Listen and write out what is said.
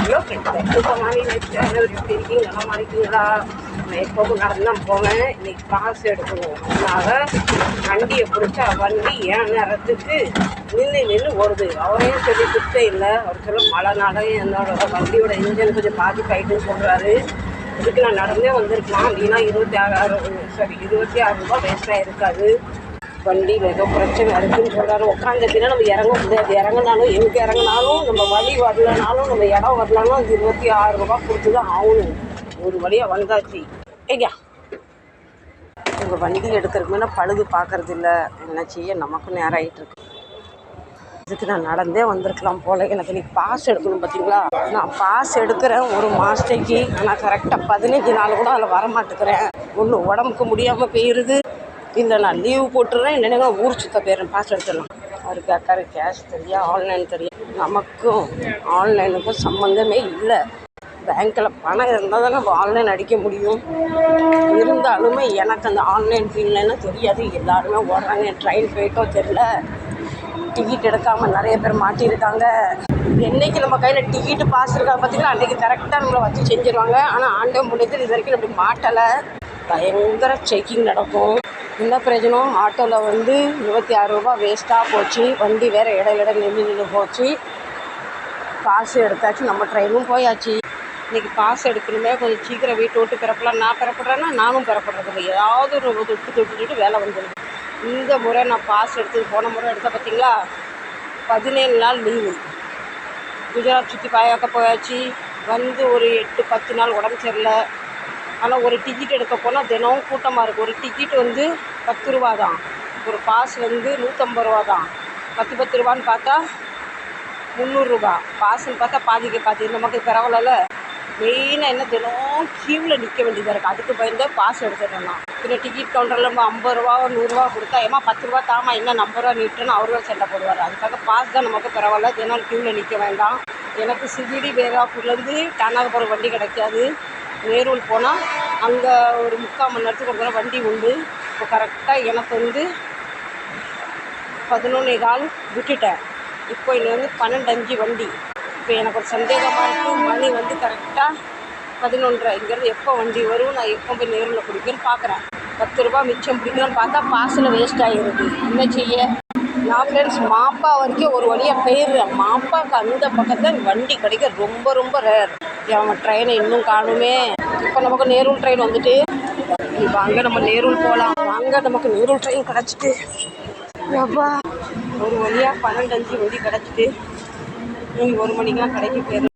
Hello friends, சுத்தமாக எப்படி இருக்கீங்க? நல்லா இருக்கீங்களா? நான் எப்போவும் நடந்தான் போவேன். இன்னைக்கு காசு எடுக்கணும். அதனால வண்டியை பிடிச்சா வண்டி ஏன் நேரத்துக்கு நின்று ஓடுது. அவரையும் சொல்லி குத்தே இல்லை. அவர் சொல்ல மழைனால என்னோட வண்டியோட இன்ஜின் கொஞ்சம் பாதிப்பாயிட்டுன்னு சொல்கிறாரு. இதுக்கு நான் நடந்தே வந்திருக்கலாம் அப்படின்னா 26 ரூபா வேஸ்ட்டாக இருக்காது. வண்டியில் ஏதோ பிரச்சனை இருக்குதுன்னு சொல்கிறாரு. உட்காந்துட்டினா நம்ம இறங்க முடியாது. இறங்கினாலும் எங்கே இறங்கினாலும் நம்ம வழி வரலனாலும் நம்ம இடம் வரலனாலும் அது 26 ரூபா கொடுத்து தான் ஆகணும். ஒரு வழியாக வந்தாச்சு. ஐயா, உங்கள் வண்டி எடுக்கிறதுக்கு முன்னே பழுது பார்க்கறது இல்லை. என்ன செய்ய, நமக்கும் நேரம் ஆகிட்டு இருக்கு. இதுக்கு நான் நடந்தே வந்திருக்கலாம் போல். எனக்கு இன்றைக்கி பாஸ் எடுக்கணும். பார்த்தீங்களா, நான் பாஸ் எடுக்கிறேன் ஒரு மாதத்துக்கு. ஆனால் கரெக்டாக 15 நாள் கூட அதில் வரமாட்டேக்கிறேன். ஒன்று உடம்புக்கு முடியாமல் போயிடுது, இல்லை நான் லீவு போட்டுறேன், இல்லைன்னா ஊர் சுத்த போயிடுறேன். பாஸ் எடுத்துடலாம். அவர் கேட்காரு கேஷ் தெரியா ஆன்லைன் தெரியும். நமக்கும் ஆன்லைனுக்கும் சம்மந்தமே இல்லை. பேங்க்கில் பணம் இருந்தால் தான் நம்ம ஆன்லைன் அடிக்க முடியும். இருந்தாலுமே எனக்கு அந்த ஆன்லைன் ஃபீல்டுன்னு தெரியாது. எல்லாருமே ஓடுறாங்க. ட்ரெயின் போயிட்டோ தெரியல. டிக்கெட் எடுக்காமல் நிறைய பேர் மாட்டியிருக்காங்க. என்றைக்கு நம்ம கையில் டிக்கெட்டு பாஸ் இருக்காங்க பார்த்தீங்கன்னா அன்றைக்கி கரெக்டாக நம்மளை வச்சு செஞ்சுருவாங்க. ஆனால் ஆண்டவன் முடிஞ்சது இது வரைக்கும் அப்படி மாட்டலை. பயங்கர செக்கிங் நடக்கும். என்ன பிரயோஜனம்? ஆட்டோவில் 26 ரூபா வேஸ்ட்டாக போச்சு. வண்டி வேறு இடையில நின்று போச்சு. பாஸ் எடுத்தாச்சு, நம்ம ட்ரெயினும் போயாச்சு. இன்றைக்கி பாஸ் எடுக்கணுமே, கொஞ்சம் சீக்கிரம் வீட்டை விட்டு பிறப்பலாம். நான் பிறப்படுறேன்னா நானும் பிறப்படுறது. ஏதாவது ஒரு தொட்டு வேலை வந்துடுது. இந்த முறை நான் பாஸ் எடுத்து போன முறை எடுத்த பார்த்தீங்களா, 17 நாள் லீவு. குஜராத் சுற்றி பாயாக்க போயாச்சு. ஒரு 8-10 நாள் உடம்பு சரியில்லை. ஆனால் ஒரு டிக்கெட் எடுக்க போனால் தினமும் கூட்டமாக இருக்குது. ஒரு டிக்கெட் 10 ரூபா தான். ஒரு பாஸ் 150 ரூபா தான். 10 ரூபான்னு பார்த்தா 300 ரூபா. பாஸ்ன்னு பார்த்தா பாதி. நமக்கு பரவாயில்ல. மெயினாக என்ன, தினம் க்யூவில் நிற்க வேண்டியதாக இருக்குது. அதுக்கு பயந்தே பாஸ் எடுத்துட்டேன் நான். பின்ன டிக்கெட் கவுண்டரில் நம்ம 50 ரூபா 100 ரூபா கொடுத்தா, ஏமா 10 ரூபா தாமா, இன்னும் 50 ரூபா நீட்டுன்னு அவருவா சண்டை போடுவார். அதுக்காக பாஸ் தான் நமக்கு பரவாயில்ல. தினம் க்யூவில் நிற்க வேண்டாம். எனக்கு சிகிடி வேறாப்பூர்லேருந்து டானாகபுரம் வண்டி கிடைக்காது. நேரூல் போனால் அங்கே ஒரு 3/4 மணி நேரத்துக்கு ஒரு தடவை வண்டி உண்டு. இப்போ கரெக்டாக எனக்கு 11:15 விட்டுட்டேன். இப்போ இன்னும் 12:05 வண்டி. இப்போ எனக்கு ஒரு சந்தேகமாக இருக்குது. மணி கரெக்டாக 11:30. இங்கேருந்து எப்போ வண்டி வரும், நான் எப்போ போய் நேரில் பிடிப்பேன்னு பார்க்குறேன். 10 ரூபா மிச்சம் பிடிக்கலான்னு பார்த்தா பாஸில் வேஸ்ட் ஆகிடுது. என்ன செய்ய? நான் ஃப்ரெண்ட்ஸ் மாப்பா வரைக்கும் ஒரு வழியாக போயிடுறேன். மாப்பாவுக்கு அந்த பக்கத்தில் வண்டி கிடைக்க ரொம்ப ரொம்ப ரேர். அவன் ட்ரெயினை இன்னும் காணுமே. இப்போ நமக்கு நேரூல் ட்ரெயின் வந்துட்டு, வாங்க நம்ம நேரூல் போகலாம். வாங்க, நமக்கு நேரூல் ட்ரெயின் கிடச்சிட்டு அப்பா ஒரு வழியாக 12:05 வண்டி கிடச்சிட்டு. 1 மணிக்கெலாம் கடைக்கு போயிடும்.